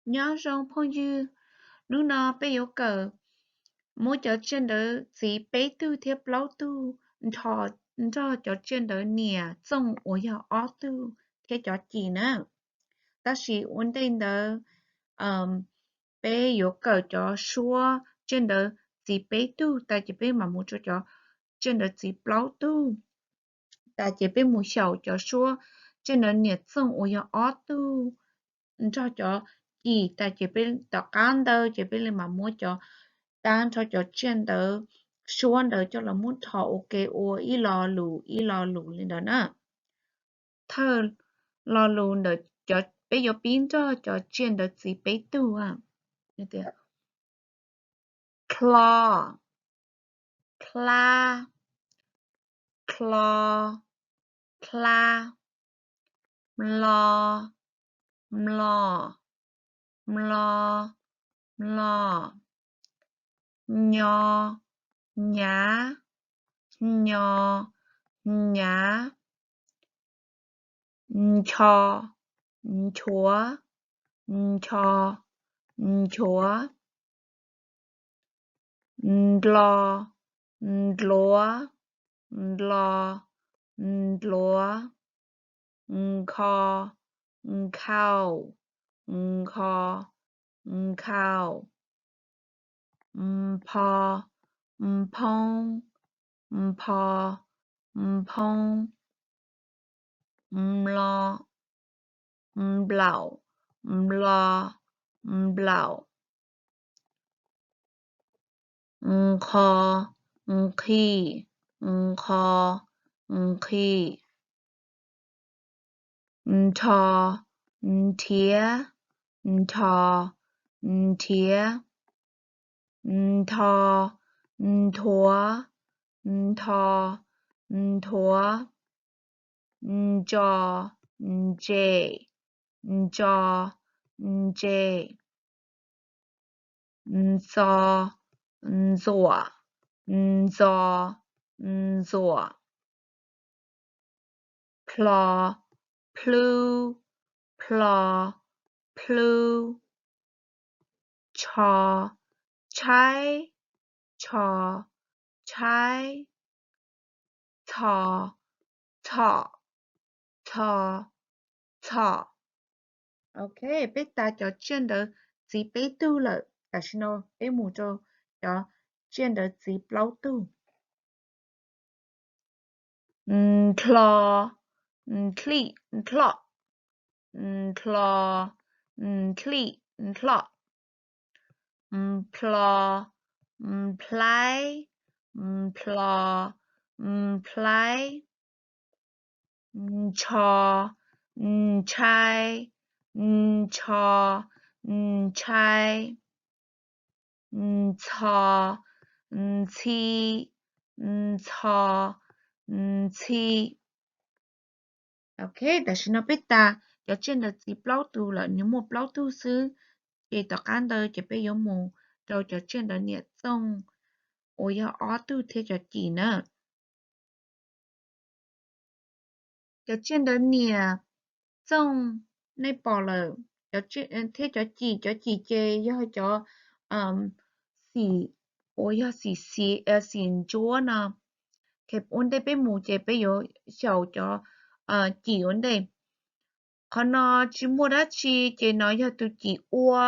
nhớ rong phong dư nú nó bé yếu cờ mỗi cho trên đỡ gì bé tu thiếp lâu tu thọ cho trên đỡ nè trong ổ ya ó tu thế cho chị nữa ta chỉ ổn định đỡ bé yếu cờ cho xua trên đỡ gì bé tu ta chỉ bé mà muốn cho trên đỡ gì lâu tu ta chỉ biết một sầu cho xua trên đỡ nè trong ổ ya ó tu cho gì ta chỉ biết tao can đâu chỉ biết là mà muốn cho đang cho chuyện đó xuân đó cho là muốn thọ ok ô ý lo lù lên đó nè thơ lo lù đó cho bây giờ biến cho chuyện đó gì bây tu à như thế claw claw claw claw mlo mlo mlo mlo nho nhá nho nhá cho chúa cho chúa lo lúa lo lúa kho khao kho khao po phong po phong lo blau lo blau kho khi kho khi thọ thía thọ thía thọ thúa thọ thúa cho chê cho chê gió gió gió gió plow plu plow plu cho chai cho chai thọ thọ thọ thọ ok biết ta cho chuyện đó gì bé tu là ta xin nó bé mù cho chuyện đó gì bao tu claw cleat claw claw cleat claw plow play plow play cho chai cho chai cho chi cho chi ok ta xin nó biết ta cho trên là gì bao tu là những một bao tu sư thì tao can đời chỉ biết giống mù rồi cho trên là nhiệt xong ôi ya ó tu thế cho chị nữa cho trên đó nhiệt xong nay bỏ là cho trên thế cho chị chê cho xì ôi ya xì chúa nè kẹp ổn đây bé mù chê bé yo sầu cho chị ổn đây còn nó chỉ mua đã chi chê nói cho tụi chị ua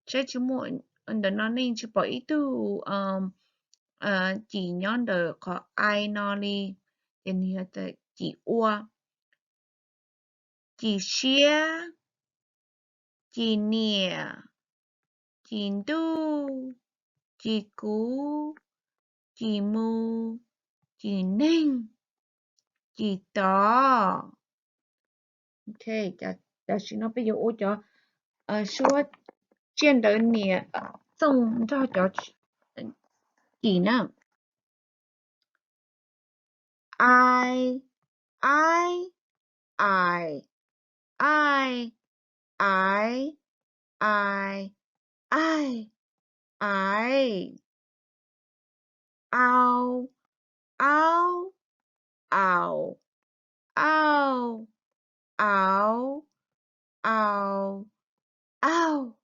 chế chỉ mua để nó nên chỉ bỏ ít tu chỉ nhon đờ có ai nó đi nên hiện tại chỉ ua chỉ xia chỉ nè chỉ tu chỉ cú chỉ mu chỉ nên chỉ tỏ ok cho xin nó bây giờ ô cho số trên đời nè xong cho chỉ nào I I I I I I I ow ow ow ow ow ow ao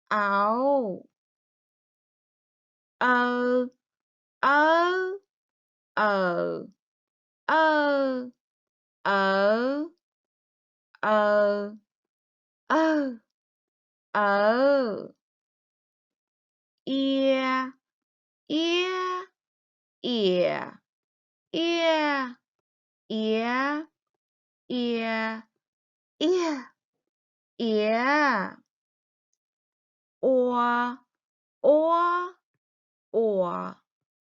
ảo ơ ớ ờ ơ ở ờ ơ ở ia ia ỉa ia ỉa ỉa ỉa ỉa oa oa oa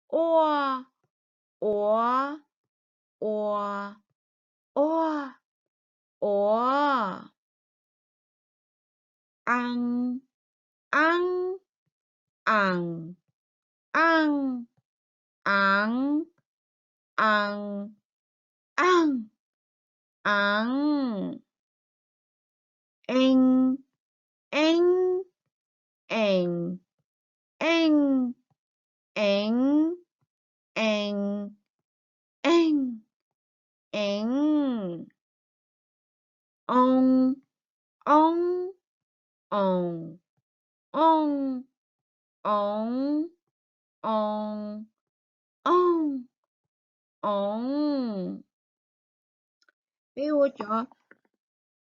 oa oa oa oa oa ăn ăn ăn ăn ăn ăn ăn ăn anh anh anh anh anh anh anh anh ông ông ông ông ông ông ông ông bây giờ cho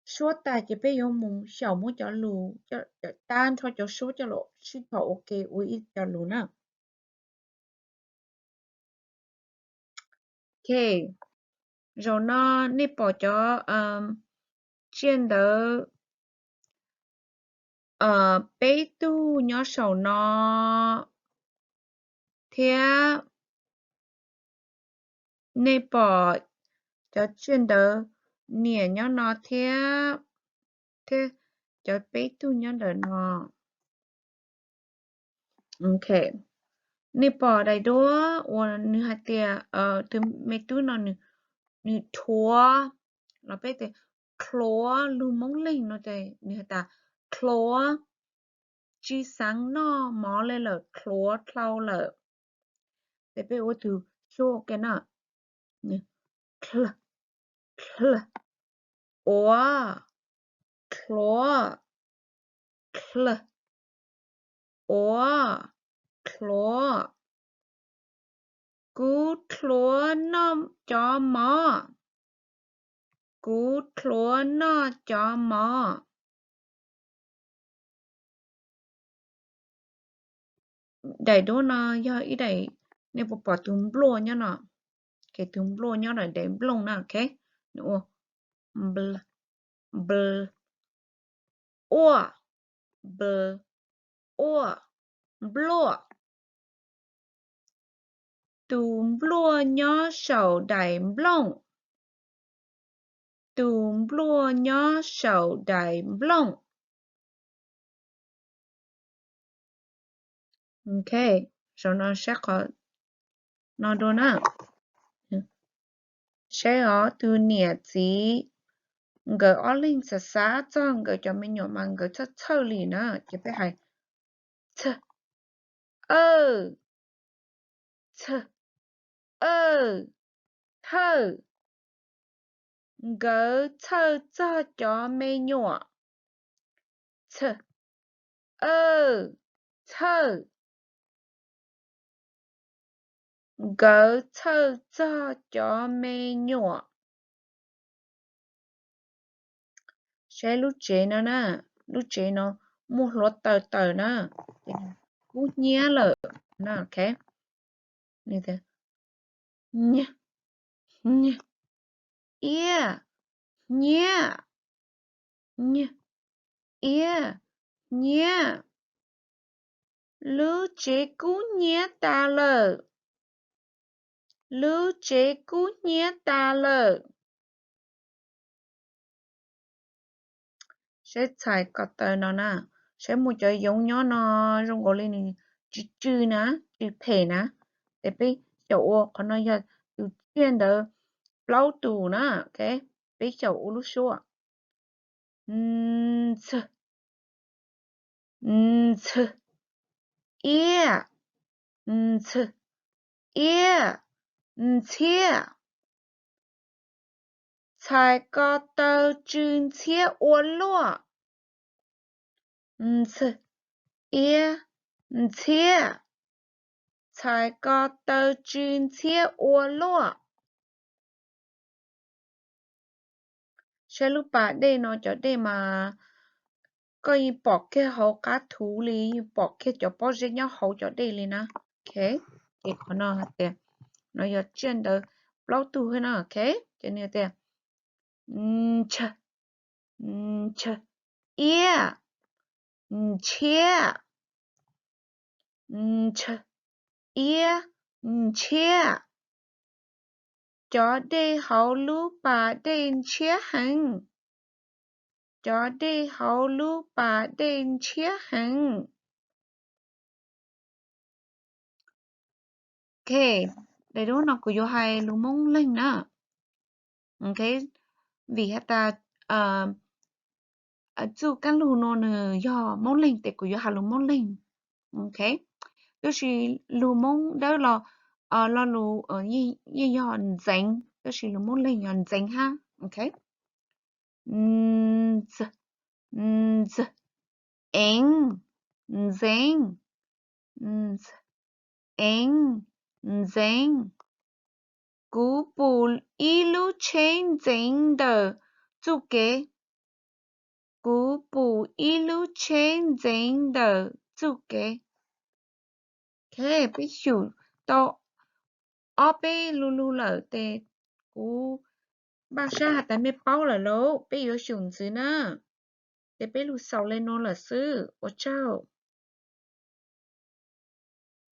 số ta chỉ bây giờ muốn小muốn cho lù cho tan thôi cho số cho lộ suy thoại ok ui cho lù nè ok rồi nó nếp bỏ cho trên đó bé tu nhỏ sầu nó thế nếp bỏ cho trên đó nè nhỏ nó thế thế cho bé tu nhỏ đó nó ok nếp bỏ đây đó và nữ hạt tiệt từ mấy tu nó nữ thua nó bé thì chlor lu mong linh nó đây nữ hạt ta chlor chỉ sáng nó mỏ lên là chlor thau là để bé ô từ số cái nào cl cl oa chlor cl oa chlor cú chlor nó cho mỏ cú chlor nó cho mỏ đầy đó nó do ý đầy nếu bỏ tùm blo nhá nó cái tùm blo nhá là để blong nè ok nữa bl bl oa bl oa blo tùm blo nhá sầu đầy blong tùm blo nhá sầu đầy blong ok rồi nó sẽ có nó đó nè sẽ ở từ nhẹ gì người ở linh sa sa cho người cho mình nhỏ mà người cho chơi lì nữa chỉ phải hay th ơ th ơ thơ người thơ cho mình nhỏ th ơ thơ người thơ cho mình nhỏ sẽ lúc chế nó nè lúc chế nó mua lót tờ tờ nè cú nhé lợ nè ok như thế nhé nhé yeah nhé nhé yeah nhé lư chế cú nhé ta lợ lư chế cú nhé ta lợ sẽ xài có tờ nó nè sẽ một chỗ giống nhỏ nó trong gọi lên chữ chữ nè chữ thể nè để biết chỗ có nó giờ từ chuyên đó lâu tù nè ok biết chỗ lúc xưa th th yeah th yeah chia才có tờ chữ chia uốn lụa ch, ia, chia.才có tờ chuyên chia ua lúa. Sẽ lúc bà đây nó cho đây mà có ý bỏ cái hậu cá thú lý bỏ cái cho bỏ riêng nhau hậu cho đây lý nè. Ok. Thì có nó hả tiền. Nó giờ trên đó lâu tu hơn nó ok. Cho nên tiền. Ch. Ch. Ia. Chia. Ch. Ia. Chia. Cho đây hậu lú bà đây chia hành. Cho đây hậu lú bà đây chia hành. Ok, đây đó nó của hai lú mông lên nè. Ok, vì ta chú căn lú nó nè do mông lên thì của hai lú mông lên. Ok, đó là lú mông đó là lú như do dành, đó là lú mông lên do dành ha. Ok, z z eng dành eng dành cú bù ilu chen dành de chú kế cú bù ilu chen dành de chú kế. Thế bây giờ to ở bên lulu lợ tê cú ba sa hạt tại mê bao là lố bây giờ dùng gì nè để bây lu sau lên nó là sư ở châu